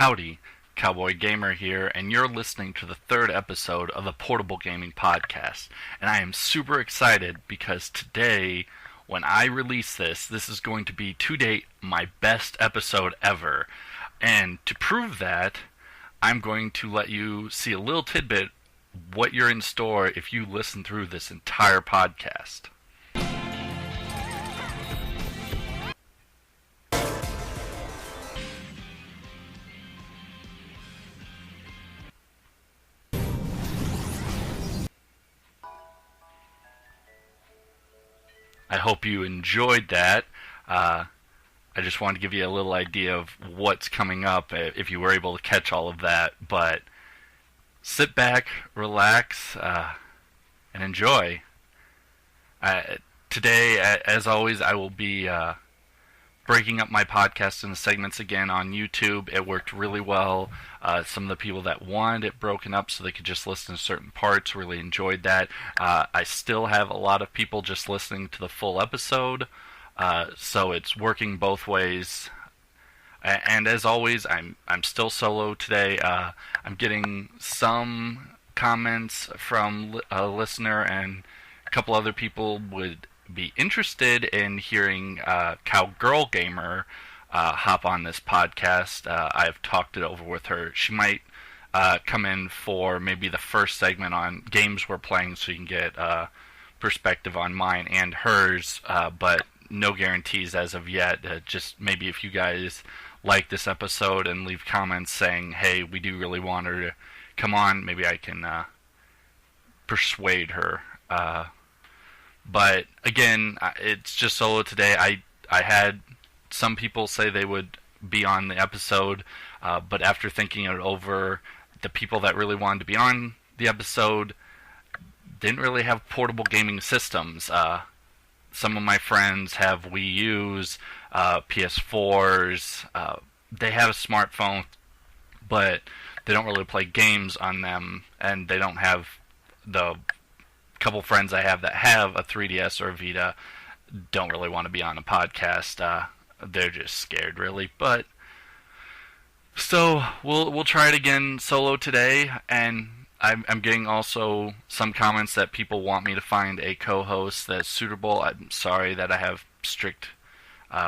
Howdy, Cowboy Gamer here, and you're listening to the third episode of the Portable Gaming Podcast. And I am super excited because today, when I release this is going to be, to date, my best episode ever. And to prove that, I'm going to let you see a little tidbit what you're in store if you listen through this entire podcast. I hope you enjoyed that. I just wanted to give you a little idea of what's coming up if you were able to catch all of that. But sit back, relax, and enjoy. Today, as always, I will be breaking up my podcast into segments again on YouTube. It worked really well. Some of the people that wanted it broken up so they could just listen to certain parts really enjoyed that. I still have a lot of people just listening to the full episode, so it's working both ways. And as always, I'm still solo today. I'm getting some comments from a listener, and a couple other people would be interested in hearing Cowgirl Gamer hop on this podcast. I've talked it over with her. She might come in for maybe the first segment on games we're playing, so you can get perspective on mine and hers, but no guarantees as of yet. Just maybe if you guys like this episode and leave comments saying, hey, we do really want her to come on, maybe I can persuade her. But again, it's just solo today. I had some people say they would be on the episode, but after thinking it over, the people that really wanted to be on the episode didn't really have portable gaming systems. Some of my friends have Wii U's, PS4s. They have a smartphone, but they don't really play games on them, and they don't have the couple friends I have that have a 3DS or a Vita don't really want to be on a podcast. They're just scared, really. But so we'll try it again solo today, and I'm getting also some comments that people want me to find a co-host that's suitable. I'm sorry that I have strict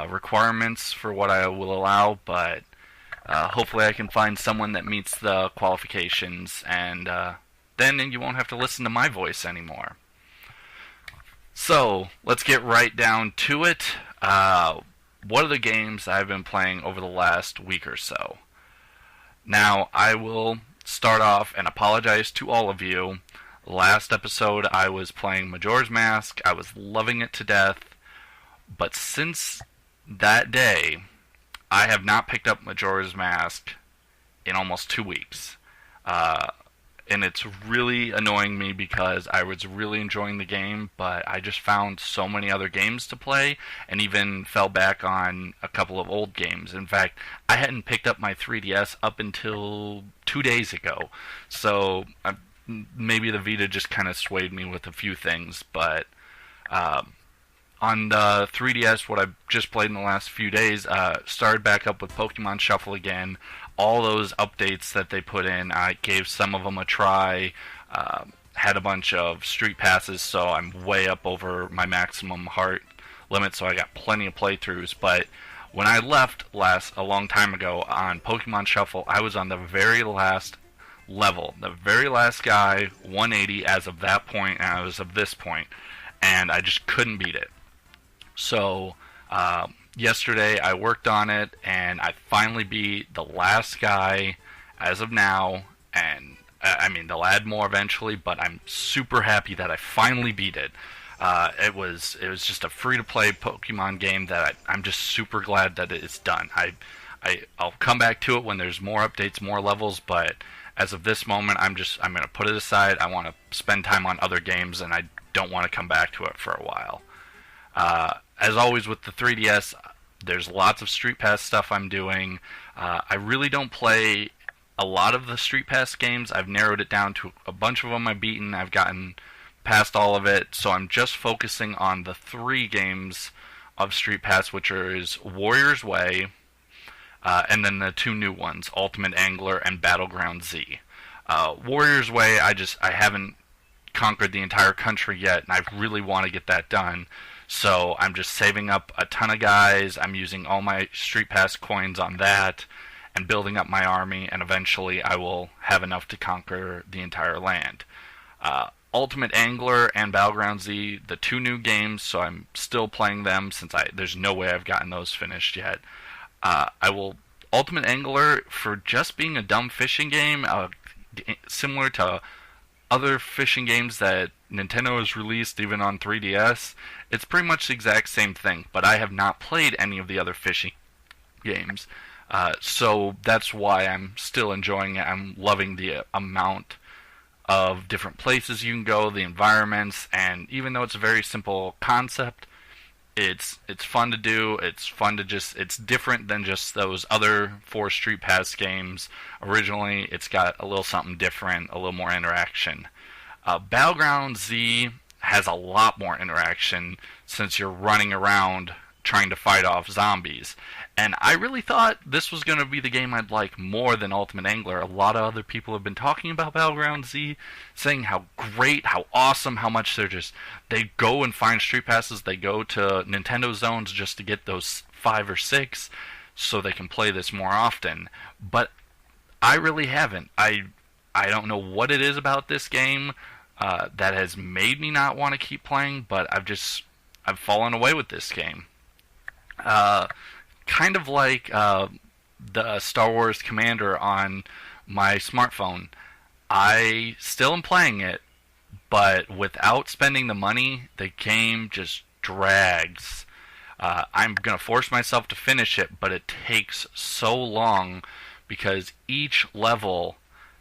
requirements for what I will allow, but hopefully I can find someone that meets the qualifications, and then you won't have to listen to my voice anymore. So, let's get right down to it. What are the games I've been playing over the last week or so? Now, I will start off and apologize to all of you. Last episode, I was playing Majora's Mask. I was loving it to death. But since that day, I have not picked up Majora's Mask in almost 2 weeks. And it's really annoying me because I was really enjoying the game, but I just found so many other games to play, and even fell back on a couple of old games. In fact, I hadn't picked up my 3DS up until 2 days ago, so maybe the Vita just kind of swayed me with a few things, but on the 3DS, what I've just played in the last few days, started back up with Pokemon Shuffle again. All those updates that they put in, I gave some of them a try, had a bunch of street passes, so I'm way up over my maximum heart limit, so I got plenty of playthroughs. But when I left a long time ago on Pokemon Shuffle, I was on the very last level, the very last guy, 180 as of that point, and I was of this point, and I just couldn't beat it. So, yesterday I worked on it, and I finally beat the last guy as of now, and I mean, they'll add more eventually, but I'm super happy that I finally beat it. It was just a free-to-play Pokemon game that I'm just super glad that it's done. I'll come back to it when there's more updates, more levels, but as of this moment, I'm going to put it aside. I want to spend time on other games, and I don't want to come back to it for a while. As always with the 3DS, there's lots of Street Pass stuff I'm doing. I really don't play a lot of the Street Pass games. I've narrowed it down to a bunch of them I've beaten. I've gotten past all of it, so I'm just focusing on the 3 games of Street Pass, which is Warrior's Way, and then the two new ones, Ultimate Angler and Battleground Z. Warrior's Way, I haven't conquered the entire country yet, and I really want to get that done. So I'm just saving up a ton of guys. I'm using all my Street Pass coins on that and building up my army, and eventually I will have enough to conquer the entire land. Ultimate Angler and Battleground Z, the two new games, so I'm still playing them since there's no way I've gotten those finished yet. Ultimate Angler, for just being a dumb fishing game, similar to other fishing games that Nintendo has released even on 3DS, it's pretty much the exact same thing, but I have not played any of the other fishing games. So that's why I'm still enjoying it. I'm loving the amount of different places you can go, the environments, and even though it's a very simple concept, it's fun to do. It's different than just those other 4 Street Pass games. Originally, it's got a little something different, a little more interaction. Battleground Z has a lot more interaction since you're running around trying to fight off zombies. And I really thought this was going to be the game I'd like more than Ultimate Angler. A lot of other people have been talking about Battleground Z, saying how great, how awesome, how much they go and find Street Passes, they go to Nintendo Zones just to get those 5 or 6 so they can play this more often. But I really haven't. I don't know what it is about this game that has made me not want to keep playing, but I've fallen away with this game. Kind of like the Star Wars Commander on my smartphone. I still am playing it, but without spending the money, the game just drags. I'm going to force myself to finish it, but it takes so long because each level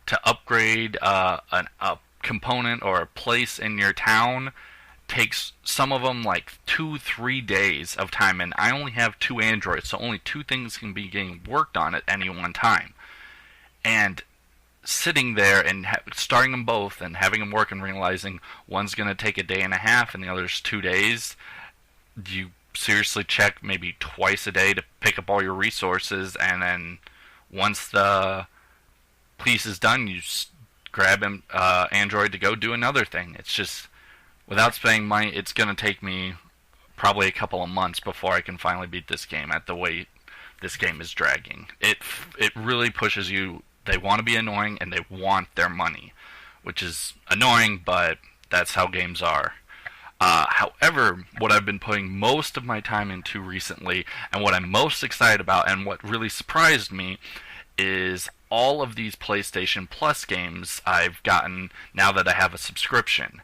to upgrade a component or a place in your town takes some of them like 2-3 days of time, and I only have 2 androids, so only 2 things can be getting worked on at any one time. And sitting there and starting them both and having them work and realizing one's going to take a day and a half and the other's 2 days, you seriously check maybe twice a day to pick up all your resources, and then once the piece is done, you grab an android to go do another thing. It's just, without spending money, it's going to take me probably a couple of months before I can finally beat this game at the way this game is dragging. It really pushes you. They want to be annoying, and they want their money, which is annoying, but that's how games are. However, what I've been putting most of my time into recently, and what I'm most excited about, and what really surprised me, is all of these PlayStation Plus games I've gotten now that I have a subscription.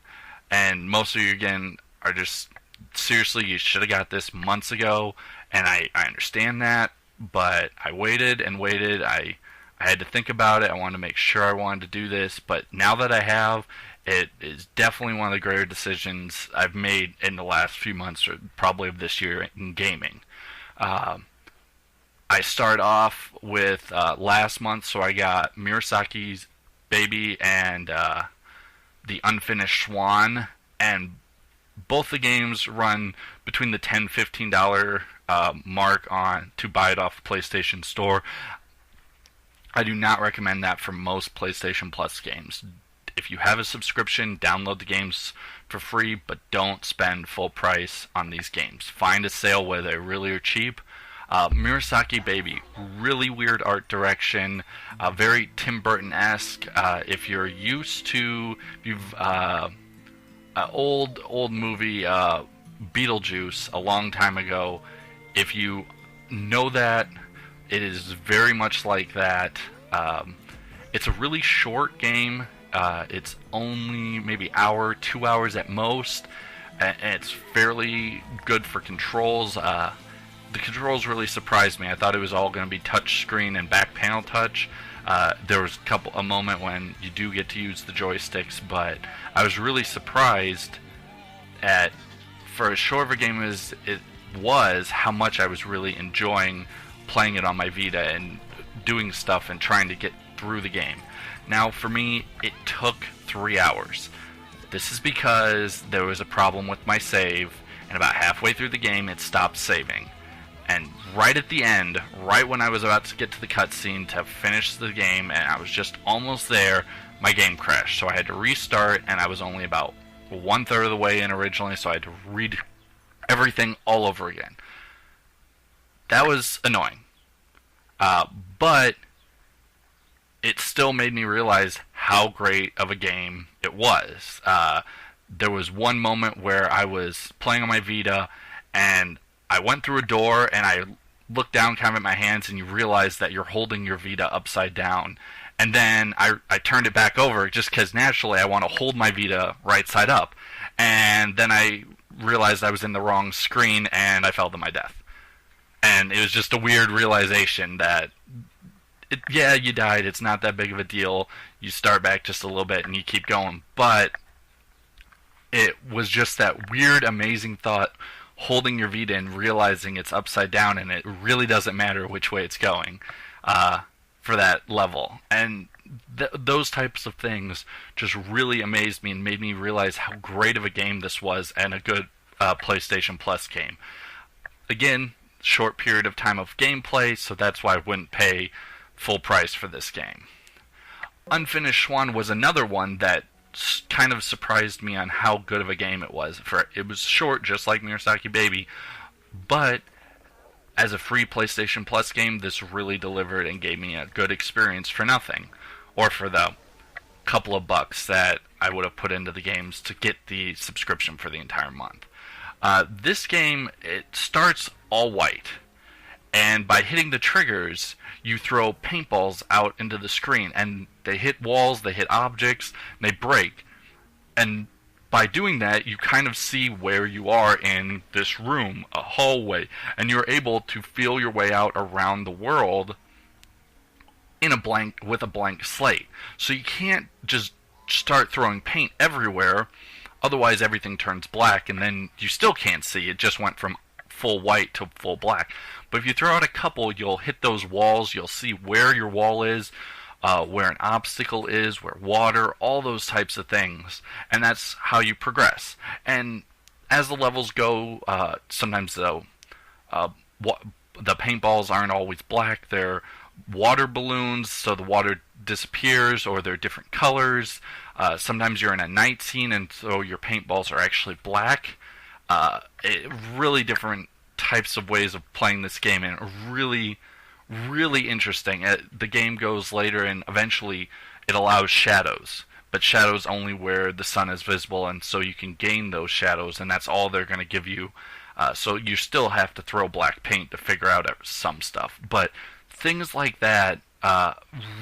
And most of you, again, are just, seriously, you should have got this months ago, and I understand that, but I waited and waited. I had to think about it. I wanted to make sure I wanted to do this, but now that I have, it is definitely one of the greater decisions I've made in the last few months, or probably of this year, in gaming. I start off with last month, so I got Murasaki's Baby and The Unfinished Swan, and both the games run between the $10-15 mark to buy it off the PlayStation Store. I do not recommend that for most PlayStation Plus games. If you have a subscription, download the games for free, but don't spend full price on these games. Find a sale where they really are cheap. Murasaki Baby, really weird art direction, very Tim Burton-esque. If you're used to old movie Beetlejuice a long time ago, if you know that, it is very much like that. It's a really short game. It's only maybe hour, 2 hours at most, and it's fairly good for controls. The controls really surprised me. I thought it was all going to be touch screen and back panel touch. There was a moment when you do get to use the joysticks, but I was really surprised at, for as short of a game as it was, how much I was really enjoying playing it on my Vita and doing stuff and trying to get through the game. Now, for me, it took 3 hours. This is because there was a problem with my save, and about halfway through the game, it stopped saving. and right at the end, right when I was about to get to the cutscene to finish the game, and I was just almost there, my game crashed. So I had to restart, and I was only about 1/3 of the way in originally, so I had to read everything all over again. That was annoying. But it still made me realize how great of a game it was. There was one moment where I was playing on my Vita, and I went through a door, and I looked down kind of at my hands, and you realize that you're holding your Vita upside down. And then I turned it back over, just because naturally I want to hold my Vita right side up. And then I realized I was in the wrong screen, and I fell to my death. And it was just a weird realization that, yeah, you died, it's not that big of a deal. You start back just a little bit, and you keep going. But it was just that weird, amazing thought, holding your Vita and realizing it's upside down, and it really doesn't matter which way it's going for that level. And those types of things just really amazed me and made me realize how great of a game this was, and a good PlayStation Plus game. Again, short period of time of gameplay, so that's why I wouldn't pay full price for this game. Unfinished Swan was another one that kind of surprised me on how good of a game it was. It was short, just like Murasaki Baby, but as a free PlayStation Plus game, this really delivered and gave me a good experience for nothing, or for the couple of bucks that I would have put into the games to get the subscription for the entire month. This game, it starts all white, and by hitting the triggers, you throw paintballs out into the screen, and they hit walls, they hit objects, they break. And by doing that, you kind of see where you are in this room, a hallway, and you're able to feel your way out around the world with a blank slate. So you can't just start throwing paint everywhere, otherwise everything turns black, and then you still can't see. It just went from full white to full black. But if you throw out a couple, you'll hit those walls, you'll see where your wall is, where an obstacle is, where water, all those types of things. And that's how you progress. And as the levels go, sometimes though, the paintballs aren't always black, they're water balloons, so the water disappears, or they're different colors. Sometimes you're in a night scene, and so your paintballs are actually black. Really different types of ways of playing this game, and really, really interesting. The game goes later, and eventually it allows shadows, but shadows only where the sun is visible, and so you can gain those shadows, and that's all they're going to give you. So you still have to throw black paint to figure out some stuff, but things like that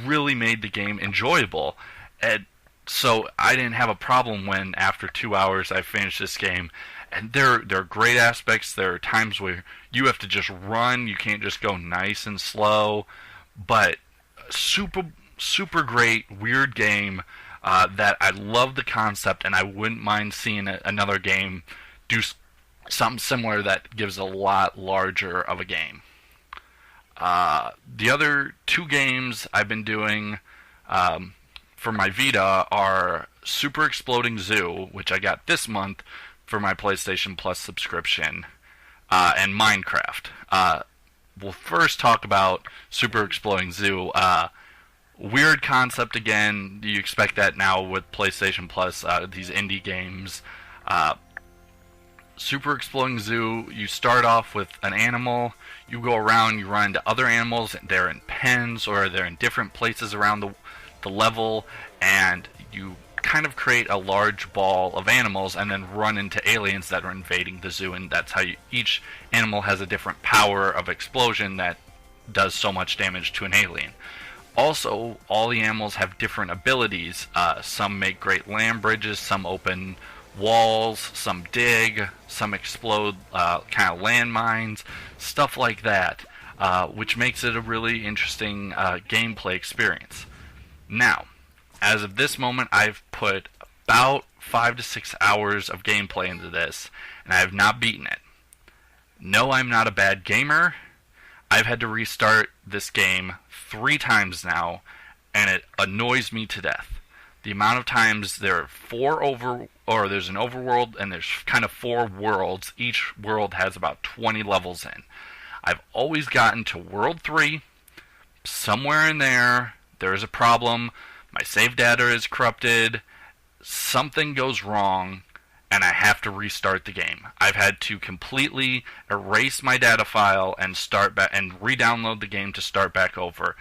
really made the game enjoyable. And so I didn't have a problem when, after 2 hours, I finished this game. And there are great aspects. There are times where you have to just run. You can't just go nice and slow. But super great, weird game that I love the concept, and I wouldn't mind seeing another game do something similar that gives a lot larger of a game. The other two games I've been doing for my Vita are Super Exploding Zoo, which I got this month for my PlayStation Plus subscription, and Minecraft. We'll first talk about Super Exploding Zoo. Weird concept again. You expect that now with PlayStation Plus, these indie games. Super Exploding Zoo, you start off with an animal, you go around, you run into other animals, they're in pens, or they're in different places around the level, and you kind of create a large ball of animals and then run into aliens that are invading the zoo, and that's how each animal has a different power of explosion that does so much damage to an alien. Also, all the animals have different abilities. Some make great land bridges, some open walls, some dig, some explode kind of landmines, stuff like that, which makes it a really interesting gameplay experience. Now, as of this moment, I've put about 5 to 6 hours of gameplay into this, and I have not beaten it. No, I'm not a bad gamer. I've had to restart this game 3 times now, and it annoys me to death. The amount of times there's an overworld, and there's kind of 4 worlds. Each world has about 20 levels in. I've always gotten to World 3. Somewhere in there, there is a problem. My save data is corrupted. Something goes wrong, and I have to restart the game. I've had to completely erase my data file and start back and re-download the game to start back over.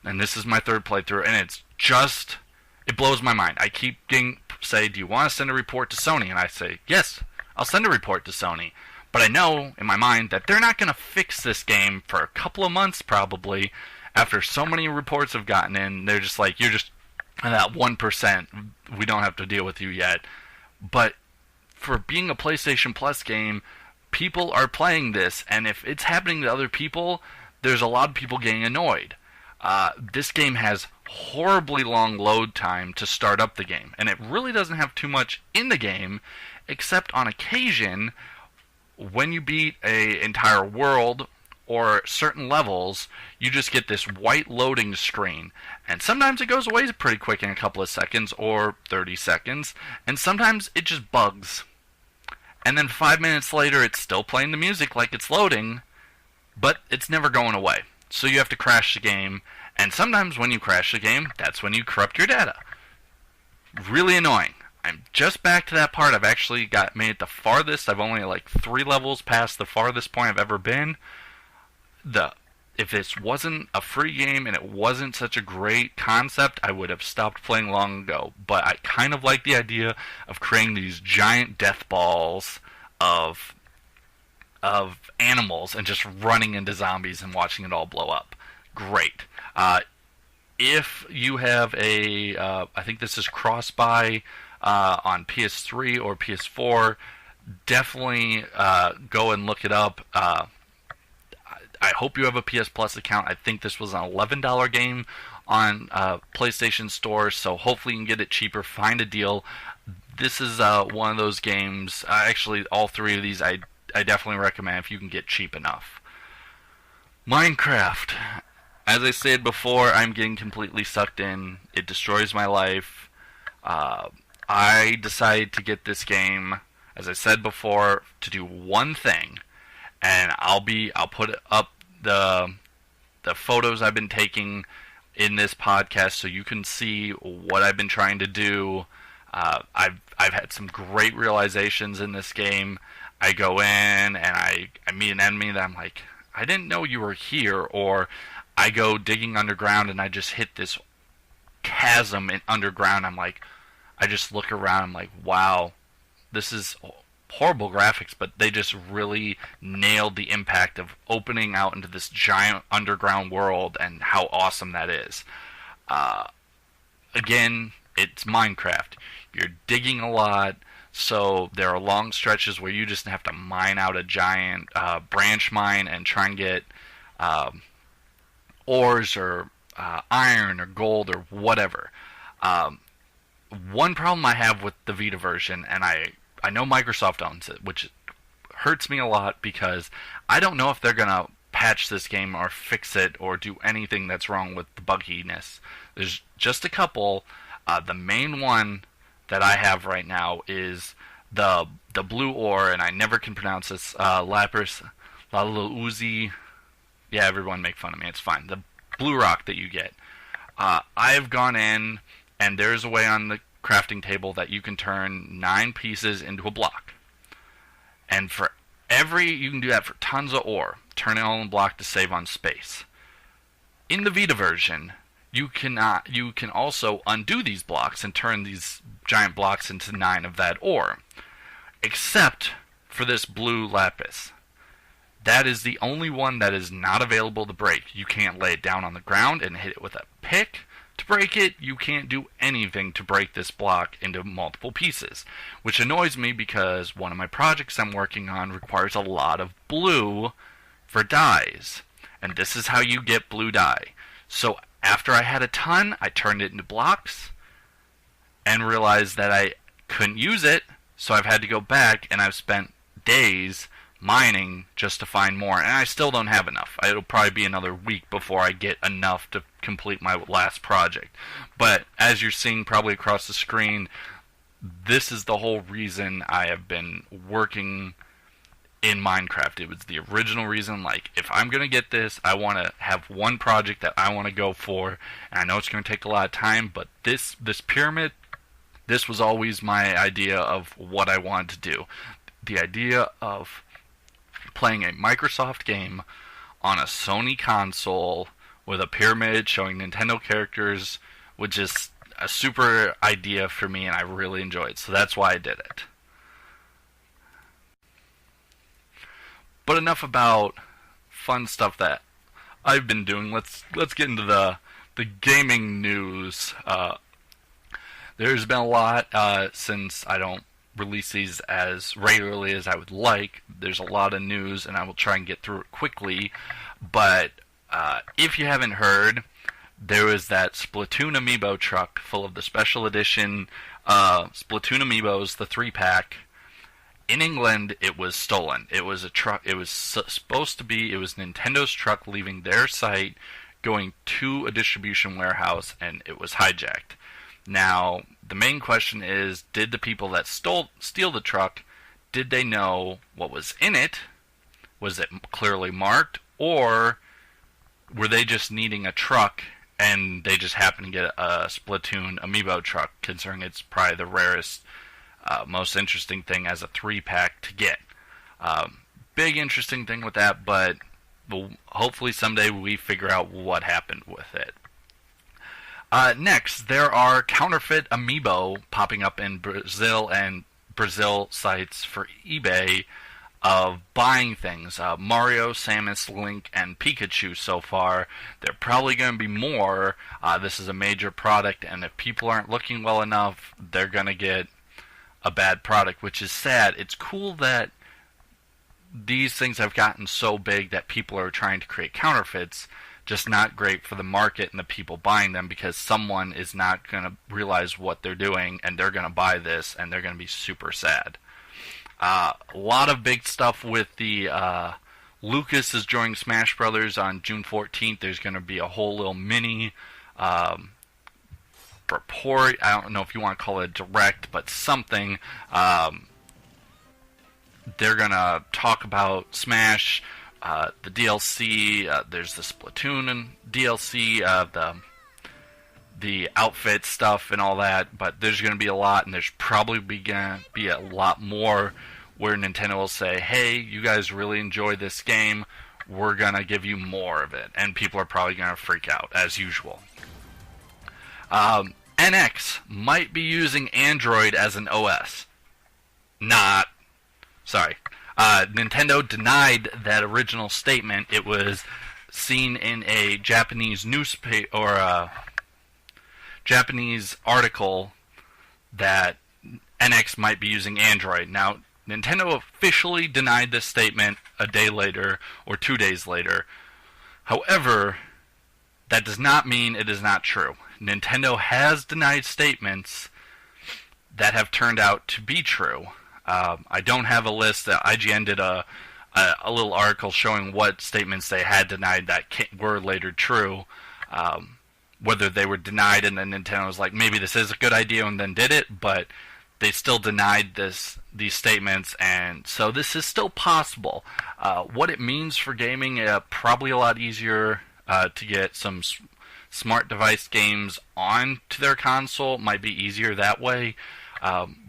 And this is my third playthrough, and it blows my mind. I keep getting say, do you want to send a report to Sony? And I say, yes, I'll send a report to Sony. But I know in my mind that they're not going to fix this game for a couple of months probably. After so many reports have gotten in, they're just like, you're just that 1%. We don't have to deal with you yet. But for being a PlayStation Plus game, people are playing this, and if it's happening to other people, there's a lot of people getting annoyed. This game has horribly long load time to start up the game, and it really doesn't have too much in the game, except on occasion, when you beat an entire world or certain levels, you just get this white loading screen, and sometimes it goes away pretty quick in a couple of seconds or 30 seconds, and sometimes it just bugs. And then 5 minutes later, it's still playing the music like it's loading, but it's never going away. So you have to crash the game, and sometimes when you crash the game, that's when you corrupt your data. Really annoying. I'm just back to that part. I've actually made it the farthest. I've only like 3 levels past the farthest point I've ever been. If this wasn't a free game and it wasn't such a great concept, I would have stopped playing long ago. But I kind of like the idea of creating these giant death balls of animals and just running into zombies and watching it all blow up. Great. If you have I think this is cross-buy on PS3 or PS4, definitely go and look it up. I hope you have a PS Plus account. I think this was an $11 game on PlayStation Store, so hopefully you can get it cheaper. Find a deal. This is one of those games. Actually, all 3 of these I definitely recommend if you can get cheap enough. Minecraft. As I said before, I'm getting completely sucked in. It destroys my life. I decided to get this game, as I said before, to do one thing, and I'll put up the photos I've been taking in this podcast so you can see what I've been trying to do. I've had some great realizations in this game. I go in and I meet an enemy that I'm like, I didn't know you were here, or I go digging underground and I just hit this chasm underground. I'm like, I just look around, I'm like, wow, this is horrible graphics, but they just really nailed the impact of opening out into this giant underground world and how awesome that is. Again, it's Minecraft. You're digging a lot, so there are long stretches where you just have to mine out a giant branch mine and try and get ores or iron or gold or whatever. One problem I have with the Vita version, and I know Microsoft owns it, which hurts me a lot because I don't know if they're going to patch this game or fix it or do anything that's wrong with the bugginess. There's just a couple. The main one that I have right now is the blue ore, and I never can pronounce this, lapis lazuli. Yeah, everyone make fun of me. It's fine. The blue rock that you get. I've gone in, and there's a way on the crafting table that you can turn 9 pieces into a block. And you can do that for tons of ore. Turn it all in a block to save on space. In the Vita version, you can also undo these blocks and turn these giant blocks into 9 of that ore. Except for this blue lapis. That is the only one that is not available to break. You can't lay it down on the ground and hit it with a pick to break it. You can't do anything to break this block into multiple pieces, which annoys me because one of my projects I'm working on requires a lot of blue for dyes, and this is how you get blue dye. So after I had a ton, I turned it into blocks and realized that I couldn't use it, so I've had to go back, and I've spent days mining just to find more, and I still don't have enough. It'll probably be another week before I get enough to complete my last project. But as you're seeing probably across the screen, this is the whole reason I have been working in Minecraft. It was the original reason, like, if I'm going to get this, I want to have one project that I want to go for, and I know it's going to take a lot of time, but this pyramid, this was always my idea of what I wanted to do. The idea of playing a Microsoft game on a Sony console with a pyramid showing Nintendo characters was just a super idea for me, and I really enjoyed it. So that's why I did it. But enough about fun stuff that I've been doing. Let's get into the gaming news. There's been a lot since I don't release these as regularly as I would like. There's a lot of news, and I will try and get through it quickly. But if you haven't heard, there was that Splatoon amiibo truck full of the special edition Splatoon amiibos, the 3-pack. In England, it was stolen. It was a truck. It was supposed to be. It was Nintendo's truck leaving their site, going to a distribution warehouse, and it was hijacked. Now, the main question is, did the people that steal the truck, did they know what was in it? Was it clearly marked? Or were they just needing a truck, and they just happened to get a Splatoon amiibo truck, considering it's probably the rarest, most interesting thing as a 3-pack to get. Big interesting thing with that, but hopefully someday we figure out what happened with it. Next, there are counterfeit amiibo popping up in Brazil and Brazil sites for eBay of buying things. Mario, Samus, Link, and Pikachu so far. There are probably going to be more. This is a major product, and if people aren't looking well enough, they're going to get a bad product, which is sad. It's cool that these things have gotten so big that people are trying to create counterfeits. Just not great for the market and the people buying them, because someone is not going to realize what they're doing, and they're going to buy this, and they're going to be super sad. A lot of big stuff with the Lucas is joining Smash Brothers on June 14th. There's going to be a whole little mini report. I don't know if you want to call it a direct, but something. They're going to talk about Smash, the DLC. There's the Splatoon DLC, the outfit stuff and all that, but there's going to be a lot, and there's probably going to be a lot more where Nintendo will say, hey, you guys really enjoy this game, we're going to give you more of it, and people are probably going to freak out, as usual. NX might be using Android as an OS. Nintendo denied that original statement. It was seen in a Japanese newspaper, or a Japanese article, that NX might be using Android. Now, Nintendo officially denied this statement a day later, or 2 days later. However, that does not mean it is not true. Nintendo has denied statements that have turned out to be true. I don't have a list. IGN did a little article showing what statements they had denied that were later true. Whether they were denied and then Nintendo was like, maybe this is a good idea, and then did it, but they still denied these statements, and so this is still possible. What it means for gaming, probably a lot easier to get some smart device games onto their console. Might be easier that way,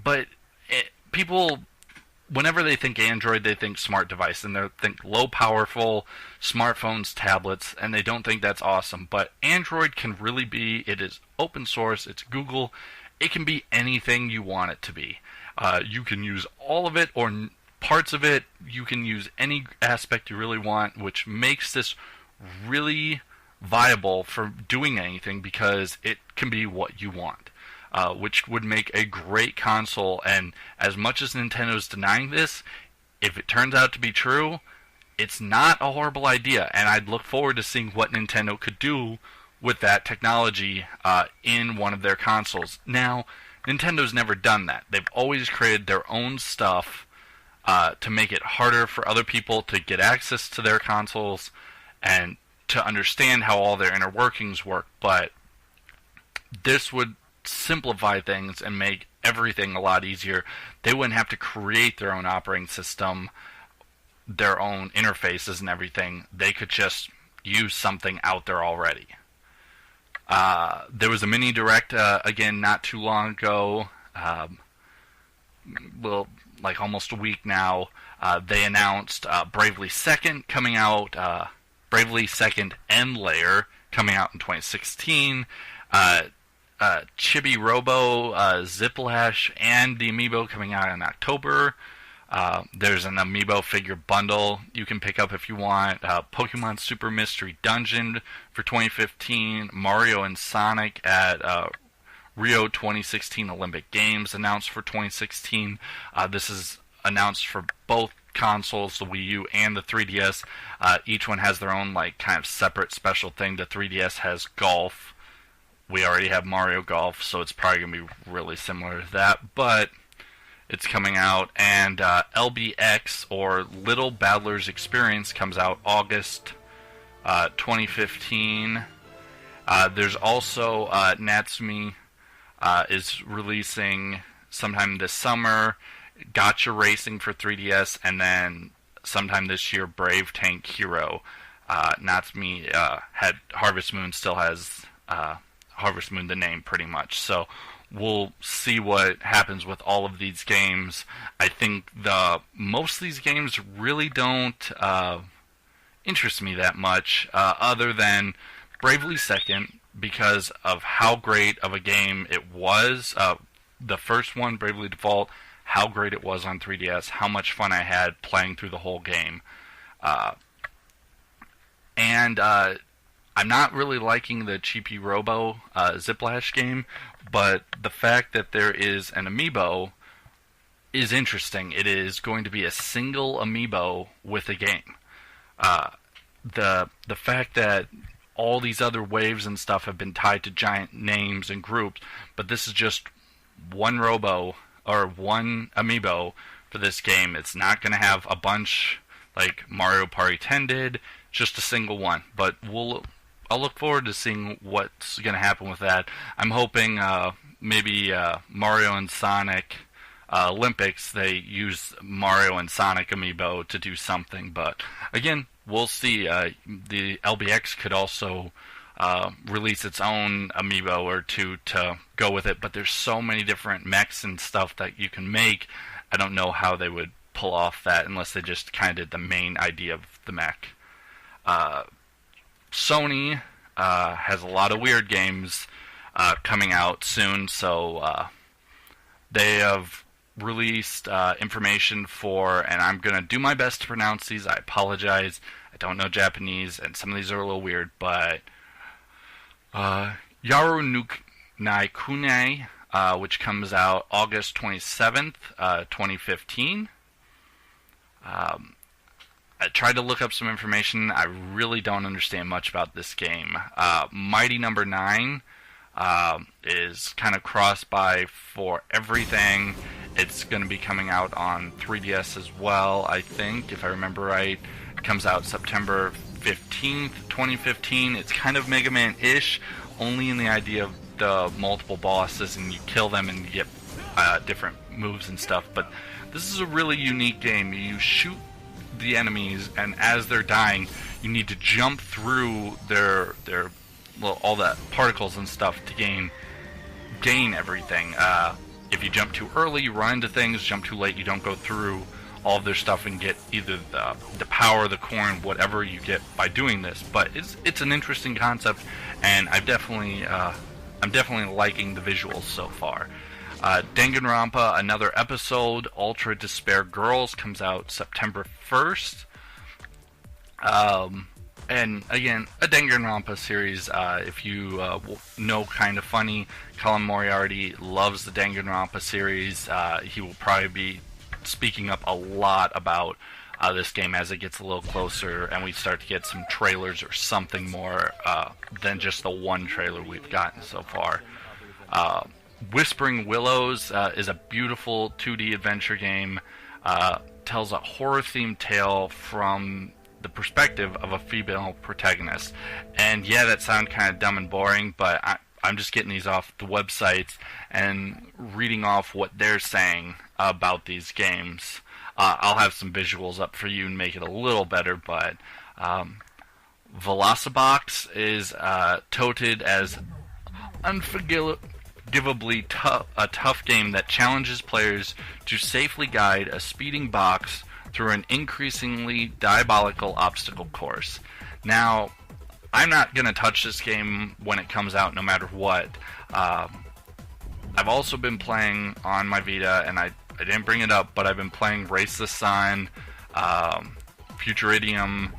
but people, whenever they think Android, they think smart device, and they think low powerful smartphones, tablets, and they don't think that's awesome. But Android can really be, it is open source, it's Google, it can be anything you want it to be. You can use all of it or parts of it, you can use any aspect you really want, which makes this really viable for doing anything, because it can be what you want. Which would make a great console, and as much as Nintendo's denying this, if it turns out to be true, it's not a horrible idea, and I'd look forward to seeing what Nintendo could do with that technology in one of their consoles. Now, Nintendo's never done that. They've always created their own stuff to make it harder for other people to get access to their consoles and to understand how all their inner workings work, but this would simplify things and make everything a lot easier. They wouldn't have to create their own operating system their own interfaces and everything, they could just use something out there already. There was a mini direct again not too long ago. Well, like almost a week now. They announced Bravely Second coming out. Bravely Second End Layer coming out in 2016. Chibi Robo, Ziplash, and the Amiibo coming out in October. There's an Amiibo figure bundle you can pick up if you want. Pokemon Super Mystery Dungeon for 2015. Mario and Sonic at Rio 2016 Olympic Games announced for 2016. This is announced for both consoles, the Wii U and the 3DS. Each one has their own like kind of separate special thing. The 3DS has golf. We already have Mario Golf, so it's probably going to be really similar to that, but it's coming out. And LBX, or Little Battler's Experience, comes out August 2015. There's also Natsumi is releasing sometime this summer, Gotcha Racing for 3DS, and then sometime this year, Brave Tank Hero. Natsumi had Harvest Moon, still has Harvest Moon the name pretty much, so we'll see what happens with all of these games. I think most of these games really don't interest me that much, other than Bravely Second, because of how great of a game it was. The first one, Bravely Default, how great it was on 3DS, how much fun I had playing through the whole game. And I'm not really liking the Chibi Robo Ziplash game, but the fact that there is an Amiibo is interesting. It is going to be a single Amiibo with a game. The fact that all these other waves and stuff have been tied to giant names and groups, but this is just one Robo or one Amiibo for this game. It's not going to have a bunch like Mario Party 10 did, just a single one. But I'll look forward to seeing what's going to happen with that. I'm hoping maybe Mario and Sonic Olympics, they use Mario and Sonic Amiibo to do something. But again, we'll see. The LBX could also release its own Amiibo or two to go with it. But there's so many different mechs and stuff that you can make. I don't know how they would pull off that unless they just kind of did the main idea of the mech. Sony has a lot of weird games coming out soon, so they have released information for, and I'm going to do my best to pronounce these. I apologize. I don't know Japanese, and some of these are a little weird, but Yaru Nai Kune, which comes out August 27th, 2015. I tried to look up some information. I really don't understand much about this game. Mighty Number 9 is kind of cross-buy for everything. It's going to be coming out on 3DS as well, I think, if I remember right. It comes out September 15th, 2015. It's kind of Mega Man-ish, only in the idea of the multiple bosses, and you kill them and you get different moves and stuff. But this is a really unique game. You shoot the enemies, and as they're dying, you need to jump through their all the particles and stuff to gain everything. If you jump too early, you run into things. Jump too late, you don't go through all of their stuff and get either the power, the coin, whatever you get by doing this. But it's an interesting concept, and I'm definitely liking the visuals so far. Danganronpa, another episode, Ultra Despair Girls, comes out September 1st. And again, a Danganronpa series. If you know Kind of Funny, Colin Moriarty loves the Danganronpa series. He will probably be speaking up a lot about this game as it gets a little closer and we start to get some trailers or something more than just the one trailer we've gotten so far. Whispering Willows is a beautiful 2D adventure game. Tells a horror-themed tale from the perspective of a female protagonist. And yeah, that sounds kind of dumb and boring, but I'm just getting these off the websites and reading off what they're saying about these games. I'll have some visuals up for you and make it a little better, but Velocibox is touted as unforgivably a tough game that challenges players to safely guide a speeding box through an increasingly diabolical obstacle course. Now, I'm not going to touch this game when it comes out no matter what. I've also been playing on my Vita, and I didn't bring it up, but I've been playing Race the Sun, Futuridium.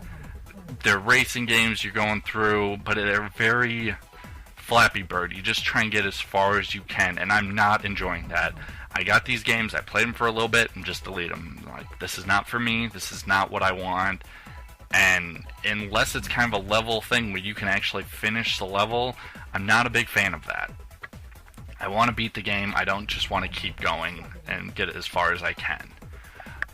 They're racing games you're going through, but they're very Flappy Bird. You just try and get as far as you can, and I'm not enjoying that. I got these games, I played them for a little bit, and just delete them. Like, this is not for me, this is not what I want. And unless it's kind of a level thing where you can actually finish the level, I'm not a big fan of that. I want to beat the game, I don't just want to keep going and get it as far as I can.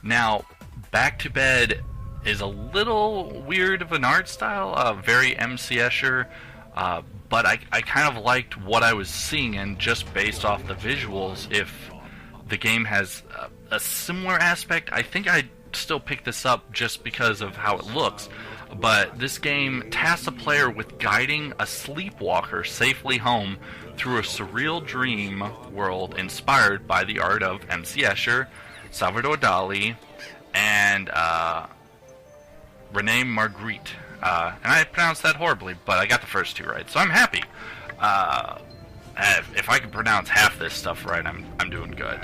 Now, Back to Bed is a little weird of an art style, very MCS-er, but I kind of liked what I was seeing, and just based off the visuals, if the game has a similar aspect, I think I'd still pick this up just because of how it looks. But this game tasks a player with guiding a sleepwalker safely home through a surreal dream world inspired by the art of M.C. Escher, Salvador Dali, and Rene Magritte. And I pronounced that horribly, but I got the first two right, so I'm happy. If I can pronounce half this stuff right, I'm doing good.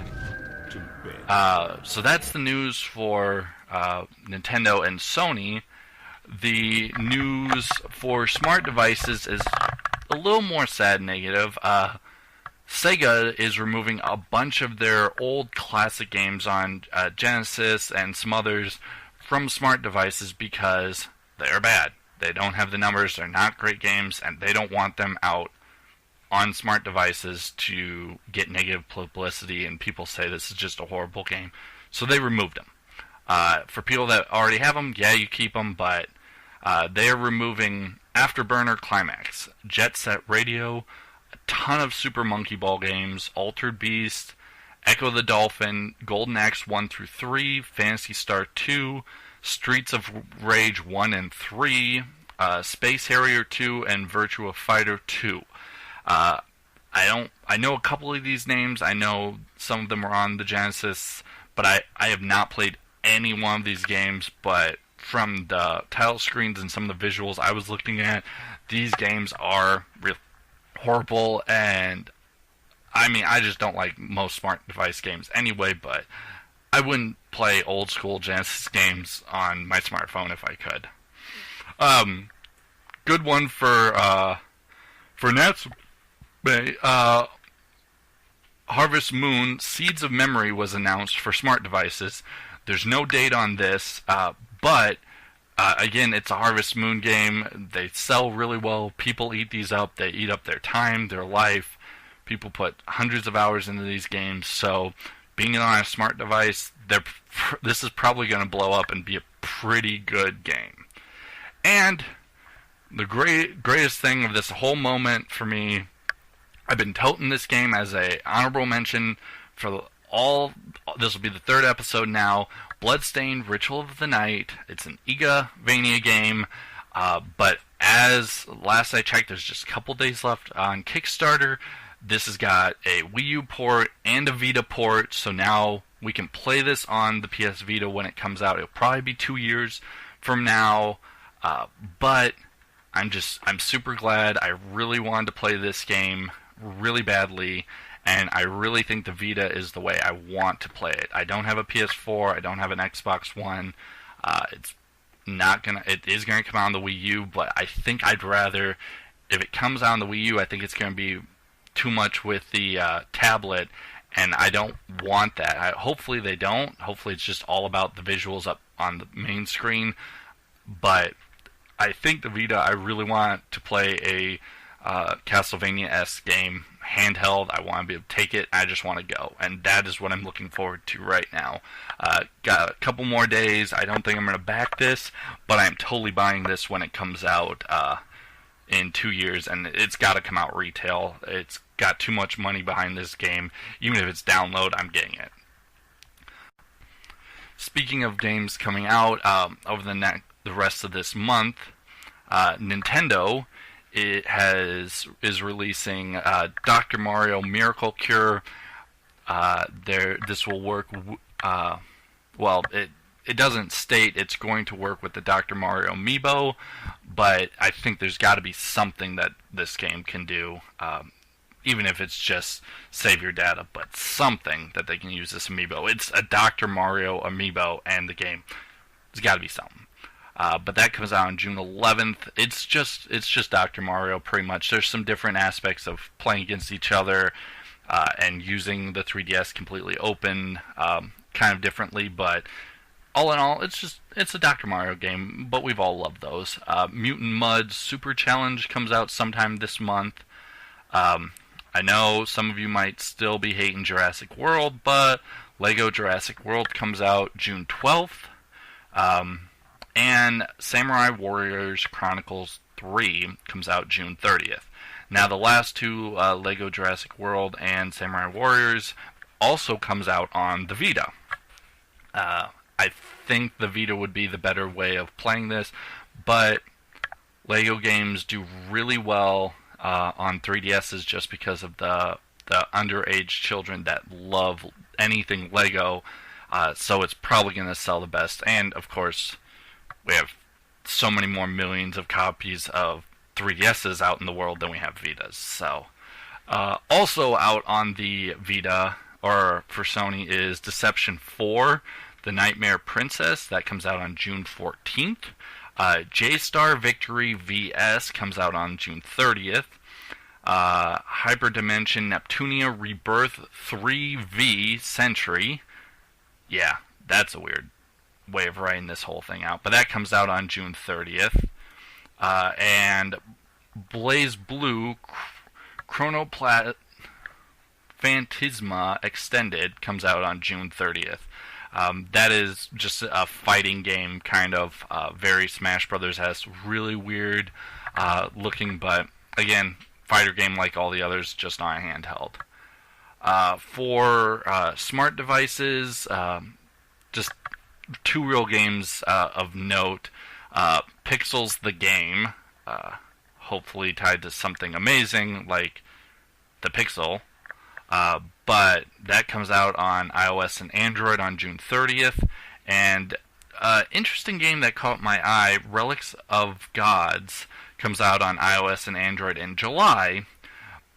So that's the news for Nintendo and Sony. The news for smart devices is a little more sad and negative. Sega is removing a bunch of their old classic games on Genesis and some others from smart devices because they're bad. They don't have the numbers, they're not great games, and they don't want them out on smart devices to get negative publicity and people say this is just a horrible game. So they removed them. For people that already have them, yeah, you keep them, but they are removing Afterburner Climax, Jet Set Radio, a ton of Super Monkey Ball games, Altered Beast, Echo the Dolphin, Golden Axe 1 through 3, Phantasy Star 2, Streets of Rage 1 and 3, Space Harrier 2, and Virtua Fighter 2. I know a couple of these names. I know some of them are on the Genesis, but I have not played any one of these games. But from the title screens and some of the visuals I was looking at, these games are horrible. And I mean, I just don't like most smart device games anyway. But I wouldn't play old school Genesis games on my smartphone if I could. Good one for Nats. Harvest Moon Seeds of Memory was announced for smart devices. There's no date on this, but again, it's a Harvest Moon game. They sell really well. People eat these up. They eat up their time, their life. People put hundreds of hours into these games, so being on a smart device, this is probably going to blow up and be a pretty good game. And the greatest thing of this whole moment for me, I've been toting this game as a honorable mention for all. This will be the third episode now. Bloodstained Ritual of the Night. It's an Igavania game, but as last I checked, there's just a couple days left on Kickstarter. This has got a Wii U port and a Vita port, so now we can play this on the PS Vita when it comes out. It'll probably be 2 years from now, but I'm super glad. I really wanted to play this game really badly, and I really think the Vita is the way I want to play it. I don't have a PS4, I don't have an Xbox One. It is gonna come out on the Wii U, but I think I'd rather, if it comes out on the Wii U, I think it's gonna be too much with the tablet, and I don't want that. Hopefully they don't. Hopefully it's just all about the visuals up on the main screen, but I think the Vita, I really want to play a Castlevania-esque game handheld. I want to be able to take it. I just want to go, and that is what I'm looking forward to right now. Got a couple more days. I don't think I'm going to back this, but I'm totally buying this when it comes out in 2 years, and it's got to come out retail. It's got too much money behind this game. Even if it's download, I'm getting it. Speaking of games coming out over the rest of this month, Nintendo is releasing Dr. Mario Miracle Cure. This will work. Well, it doesn't state it's going to work with the Dr. Mario amiibo, but I think there's got to be something that this game can do, even if it's just save your data, but something that they can use this amiibo. It's a Dr. Mario amiibo, and the game, there's got to be something. But that comes out on June 11th. It's just Dr. Mario, pretty much. There's some different aspects of playing against each other and using the 3DS completely open, kind of differently, but all in all, it's a Dr. Mario game, but we've all loved those. Mutant Mud Super Challenge comes out sometime this month. I know some of you might still be hating Jurassic World, but Lego Jurassic World comes out June 12th. And Samurai Warriors Chronicles 3 comes out June 30th. Now, the last two, Lego Jurassic World and Samurai Warriors, also comes out on the Vita. I think the Vita would be the better way of playing this, but Lego games do really well on 3DSs just because of the underage children that love anything Lego, so it's probably going to sell the best. And, of course, we have so many more millions of copies of 3DSs out in the world than we have Vitas. So, also out on the Vita, or for Sony, is Deception 4, The Nightmare Princess. That comes out on June 14th. J-Star Victory VS comes out on June 30th. Hyperdimension Neptunia Rebirth 3V Century. Yeah, that's a weird way of writing this whole thing out, but that comes out on June 30th. And Blaze Blue Chronoplat Phantasma Extended comes out on June 30th. That is just a fighting game, kind of very Smash Brothers-esque, really weird looking, but again, fighter game like all the others, just on a handheld. For smart devices, just two real games of note. Pixels the game, hopefully tied to something amazing like the Pixel, but that comes out on iOS and Android on June 30th. And interesting game that caught my eye, Relics of Gods, comes out on iOS and Android in July,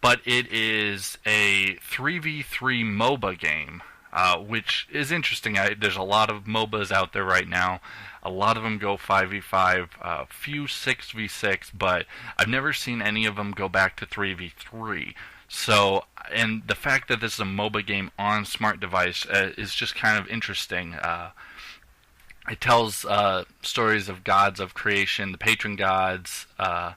but it is a 3v3 MOBA game. Which is interesting. There's a lot of MOBAs out there right now. A lot of them go 5v5, few 6v6, but I've never seen any of them go back to 3v3. So, and the fact that this is a MOBA game on smart device is just kind of interesting. It tells stories of gods of creation, the patron gods of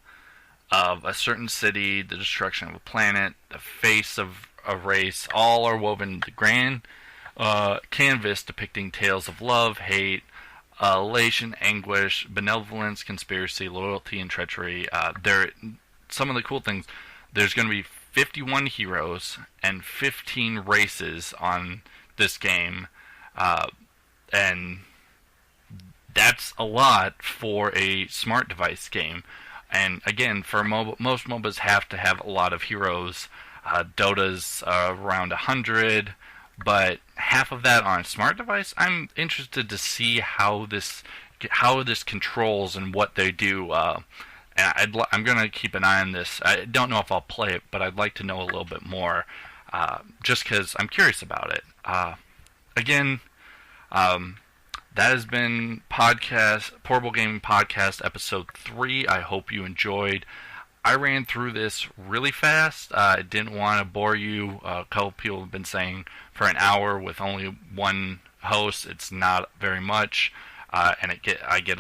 a certain city, the destruction of a planet, the face of a race. All are woven into grand canvas depicting tales of love, hate, elation, anguish, benevolence, conspiracy, loyalty, and treachery. Some of the cool things, there's going to be 51 heroes and 15 races on this game, and that's a lot for a smart device game. And again, for most MOBAs have to have a lot of heroes. Dota's around 100, but half of that on a smart device. I'm interested to see how this controls and what they do. And I'm going to keep an eye on this. I don't know if I'll play it, but I'd like to know a little bit more, just because I'm curious about it. Again, that has been Portable Gaming Podcast Episode 3. I hope you enjoyed. I ran through this really fast. I didn't want to bore you. A couple people have been saying for an hour with only one host, it's not very much. And I get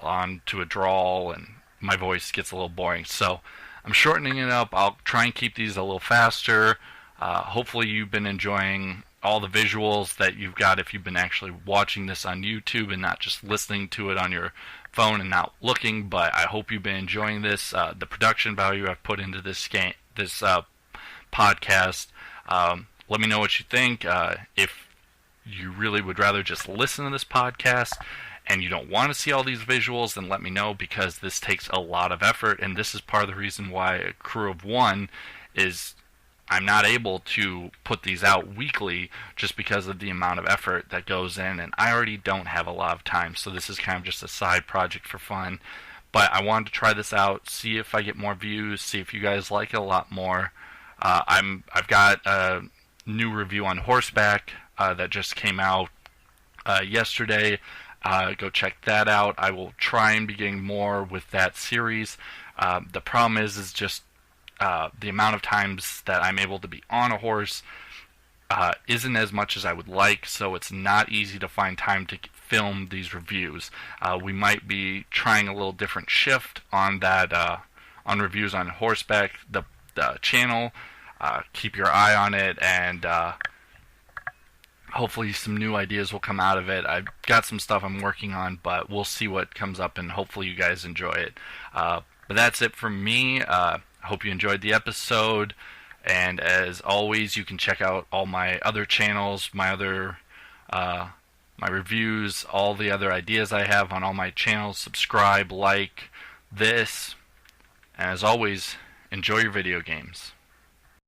on to a drawl, and my voice gets a little boring. So I'm shortening it up. I'll try and keep these a little faster. Hopefully you've been enjoying all the visuals that you've got if you've been actually watching this on YouTube and not just listening to it on your phone and not looking. But I hope you've been enjoying this. The production value I've put into this podcast. Let me know what you think. If you really would rather just listen to this podcast and you don't want to see all these visuals, then let me know, because this takes a lot of effort, and this is part of the reason why a crew of one is I'm not able to put these out weekly, just because of the amount of effort that goes in, and I already don't have a lot of time, so this is kind of just a side project for fun. But I wanted to try this out, see if I get more views, see if you guys like it a lot more. I've got a new review on horseback that just came out yesterday. Go check that out. I will try and be getting more with that series. The problem is just the amount of times that I'm able to be on a horse isn't as much as I would like, so it's not easy to find time to film these reviews. We might be trying a little different shift on that on reviews on horseback. The channel, keep your eye on it, and hopefully some new ideas will come out of it. I've got some stuff I'm working on, but we'll see what comes up, and hopefully you guys enjoy it. But that's it from me. I hope you enjoyed the episode, and as always, you can check out all my other channels, my other my reviews, all the other ideas I have on all my channels. Subscribe, like this, and as always, enjoy your video games.